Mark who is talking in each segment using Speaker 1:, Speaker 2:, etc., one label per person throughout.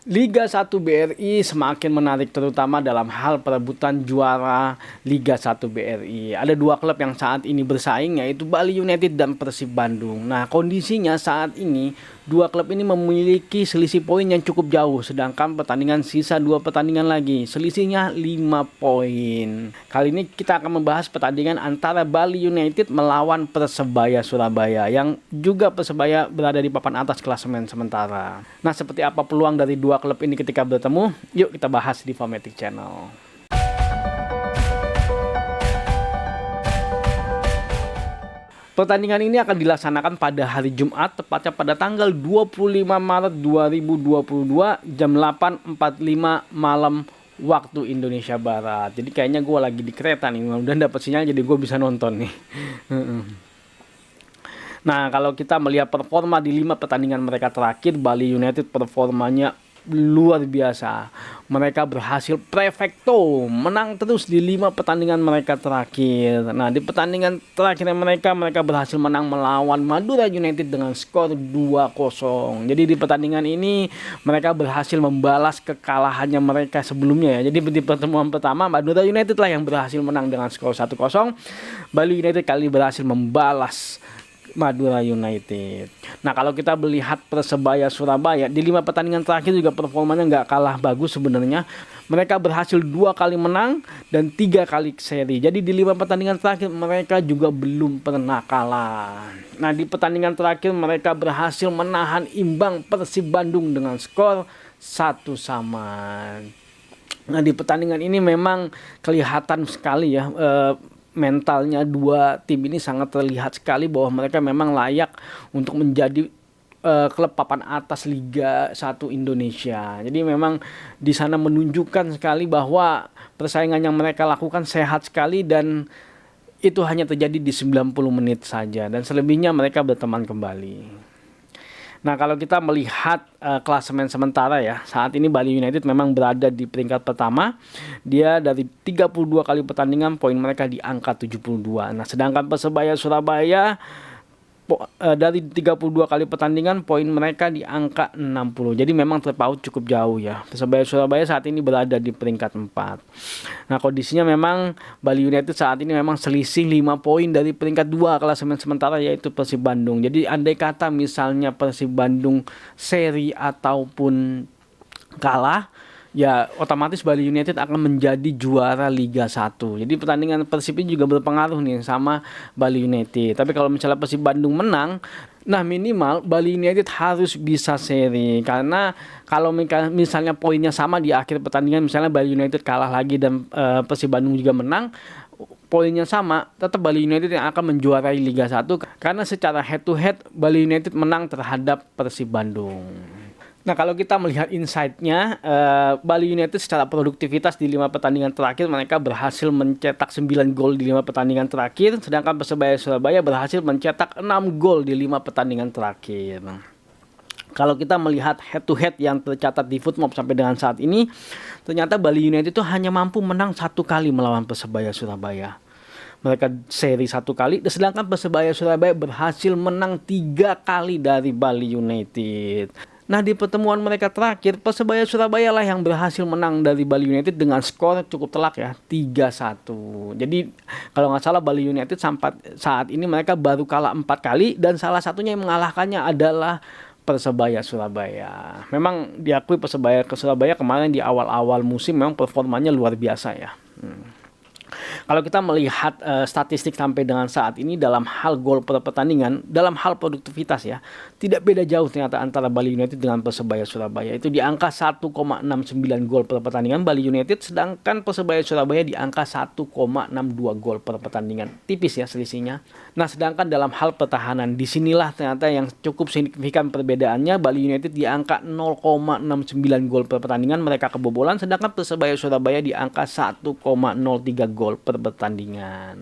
Speaker 1: Liga 1 BRI semakin menarik terutama dalam hal perebutan juara Liga 1 BRI. Ada dua klub yang saat ini bersaing yaitu Bali United dan Persib Bandung. Nah, kondisinya saat ini dua klub ini memiliki selisih poin yang cukup jauh, sedangkan pertandingan sisa 2 pertandingan lagi. Selisihnya 5 poin. Kali ini kita akan membahas pertandingan antara Bali United melawan Persebaya Surabaya yang juga Persebaya berada di papan atas klasemen sementara. Nah, seperti apa peluang dari dua klub ini ketika bertemu? Yuk kita bahas di Fomatic Channel. Pertandingan ini akan dilaksanakan pada hari Jumat, tepatnya pada tanggal 25 Maret 2022 jam 8.45 malam waktu Indonesia Barat. Jadi kayaknya gue lagi di kereta nih, mudah-mudahan dapat sinyal jadi gue bisa nonton nih. Nah, kalau kita melihat performa di 5 pertandingan mereka terakhir, Bali United performanya luar biasa. Mereka berhasil perfecto, menang terus di 5 pertandingan mereka terakhir. Nah, di pertandingan terakhir mereka berhasil menang melawan Madura United dengan skor 2-0. Jadi di pertandingan ini mereka berhasil membalas kekalahannya mereka sebelumnya ya. Jadi di pertemuan pertama Madura United lah yang berhasil menang dengan skor 1-0. Bali United kali berhasil membalas Madura United. Nah, kalau kita melihat Persebaya Surabaya di 5 pertandingan terakhir juga performanya nggak kalah bagus sebenarnya. Mereka berhasil 2 kali menang dan 3 kali seri. Jadi di 5 pertandingan terakhir mereka juga belum pernah kalah. Nah, di pertandingan terakhir mereka berhasil menahan imbang Persib Bandung dengan skor 1-1. Nah, di pertandingan ini memang kelihatan sekali ya mentalnya dua tim ini sangat terlihat sekali bahwa mereka memang layak untuk menjadi klub papan atas Liga 1 Indonesia. Jadi memang di sana menunjukkan sekali bahwa persaingan yang mereka lakukan sehat sekali dan itu hanya terjadi di 90 menit saja dan selebihnya mereka berteman kembali. Nah, kalau kita melihat klasemen sementara ya, saat ini Bali United memang berada di peringkat pertama. Dia dari 32 kali pertandingan, poin mereka di angka 72. Nah, sedangkan Persebaya Surabaya dari 32 kali pertandingan, poin mereka di angka 60. Jadi memang terpaut cukup jauh ya. Persebaya Surabaya saat ini berada di peringkat 4. Nah, kondisinya memang Bali United saat ini memang selisih 5 poin dari peringkat 2 klasemen sementara yaitu Persib Bandung. Jadi andai kata misalnya Persib Bandung seri ataupun kalah, ya otomatis Bali United akan menjadi juara Liga 1. Jadi pertandingan Persib ini juga berpengaruh nih sama Bali United. Tapi kalau misalnya Persib Bandung menang, nah minimal Bali United harus bisa seri. Karena kalau misalnya poinnya sama di akhir pertandingan, misalnya Bali United kalah lagi dan Persib Bandung juga menang, poinnya sama, tetap Bali United yang akan menjuarai Liga 1 karena secara head to head Bali United menang terhadap Persib Bandung. Nah, kalau kita melihat insight-nya, Bali United secara produktivitas di 5 pertandingan terakhir mereka berhasil mencetak 9 gol di 5 pertandingan terakhir, sedangkan Persebaya Surabaya berhasil mencetak 6 gol di 5 pertandingan terakhir. Kalau kita melihat head to head yang tercatat di Footmob sampai dengan saat ini, ternyata Bali United itu hanya mampu menang 1 kali melawan Persebaya Surabaya. Mereka seri 1 kali, sedangkan Persebaya Surabaya berhasil menang 3 kali dari Bali United. Nah, di pertemuan mereka terakhir, Persebaya Surabaya lah yang berhasil menang dari Bali United dengan skor cukup telak ya, 3-1. Jadi, kalau nggak salah Bali United sampai saat ini mereka baru kalah 4 kali dan salah satunya yang mengalahkannya adalah Persebaya Surabaya. Memang diakui Persebaya Surabaya kemarin di awal-awal musim memang performanya luar biasa ya. Kalau kita melihat statistik sampai dengan saat ini dalam hal gol per pertandingan, dalam hal produktivitas ya, tidak beda jauh ternyata antara Bali United dengan Persebaya Surabaya. Itu di angka 1,69 gol per pertandingan Bali United, sedangkan Persebaya Surabaya di angka 1,62 gol per pertandingan. Tipis ya selisihnya. Nah, sedangkan dalam hal pertahanan, disinilah ternyata yang cukup signifikan perbedaannya. Bali United di angka 0,69 gol per pertandingan, mereka kebobolan, sedangkan Persebaya Surabaya di angka 1,03 gol per pertandingan.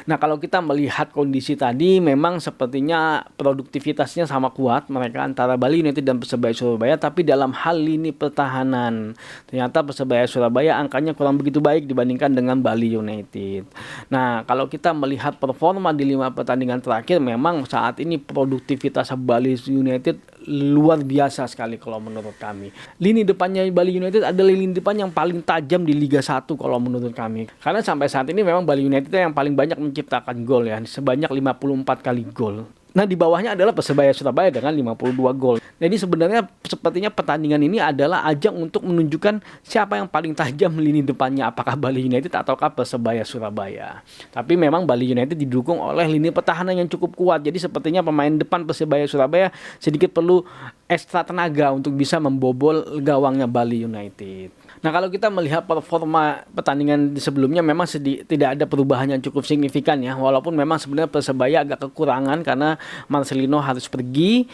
Speaker 1: Nah, kalau kita melihat kondisi tadi memang sepertinya produktivitasnya sama kuat mereka antara Bali United dan Persebaya Surabaya, tapi dalam hal lini pertahanan ternyata Persebaya Surabaya angkanya kurang begitu baik dibandingkan dengan Bali United. Nah, kalau kita melihat performa di 5 pertandingan terakhir memang saat ini produktivitas Bali United luar biasa sekali kalau menurut kami. Lini depannya Bali United adalah lini depan yang paling tajam di Liga 1 kalau menurut kami. Karena sampai saat ini memang Bali United yang paling banyak menciptakan gol ya, sebanyak 54 kali gol. Nah, di bawahnya adalah Persebaya Surabaya dengan 52 gol. Jadi sebenarnya sepertinya pertandingan ini adalah ajang untuk menunjukkan siapa yang paling tajam lini depannya, apakah Bali United ataukah Persebaya Surabaya. Tapi memang Bali United didukung oleh lini pertahanan yang cukup kuat. Jadi sepertinya pemain depan Persebaya Surabaya sedikit perlu ekstra tenaga untuk bisa membobol gawangnya Bali United. Nah, kalau kita melihat performa pertandingan di sebelumnya memang tidak ada perubahan yang cukup signifikan ya. Walaupun memang sebenarnya Persebaya agak kekurangan karena Marcelino harus pergi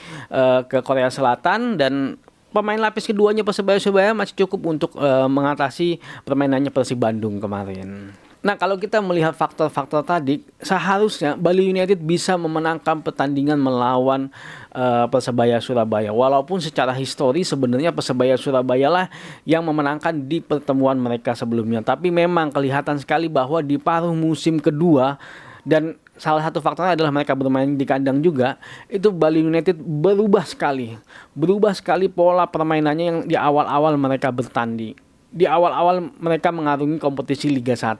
Speaker 1: ke Korea Selatan dan pemain lapis keduanya Persebaya Surabaya masih cukup untuk mengatasi permainannya Persib Bandung kemarin. Nah, kalau kita melihat faktor-faktor tadi, seharusnya Bali United bisa memenangkan pertandingan melawan Persebaya Surabaya. Walaupun secara histori sebenarnya Persebaya Surabaya lah yang memenangkan di pertemuan mereka sebelumnya. Tapi memang kelihatan sekali bahwa di paruh musim kedua, dan salah satu faktornya adalah mereka bermain di kandang juga, itu Bali United berubah sekali pola permainannya yang di awal-awal mereka bertanding. Di awal-awal mereka mengarungi kompetisi Liga 1.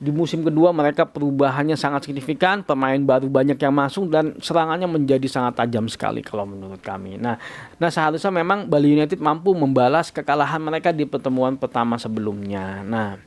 Speaker 1: Di musim kedua mereka perubahannya sangat signifikan, pemain baru banyak yang masuk dan serangannya menjadi sangat tajam sekali kalau menurut kami. Nah seharusnya memang Bali United mampu membalas kekalahan mereka di pertemuan pertama sebelumnya. Nah,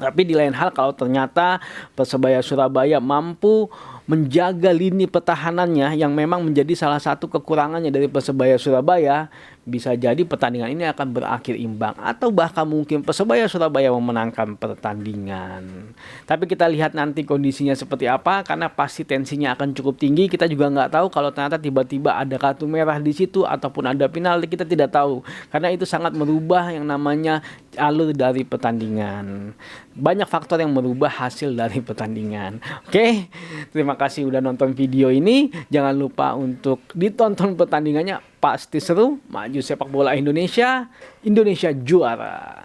Speaker 1: tapi di lain hal kalau ternyata Persebaya Surabaya mampu menjaga lini pertahanannya yang memang menjadi salah satu kekurangannya dari Persebaya Surabaya, bisa jadi pertandingan ini akan berakhir imbang atau bahkan mungkin Persebaya Surabaya memenangkan pertandingan. Tapi kita lihat nanti kondisinya seperti apa, karena pasti tensinya akan cukup tinggi. Kita juga nggak tahu kalau ternyata tiba-tiba ada kartu merah di situ ataupun ada penalti, kita tidak tahu karena itu sangat merubah yang namanya alur dari pertandingan. Banyak faktor yang merubah hasil dari pertandingan. Oke, terima kasih udah nonton video ini. Jangan lupa untuk ditonton pertandingannya, pasti seru. Maju sepak bola Indonesia, Indonesia juara.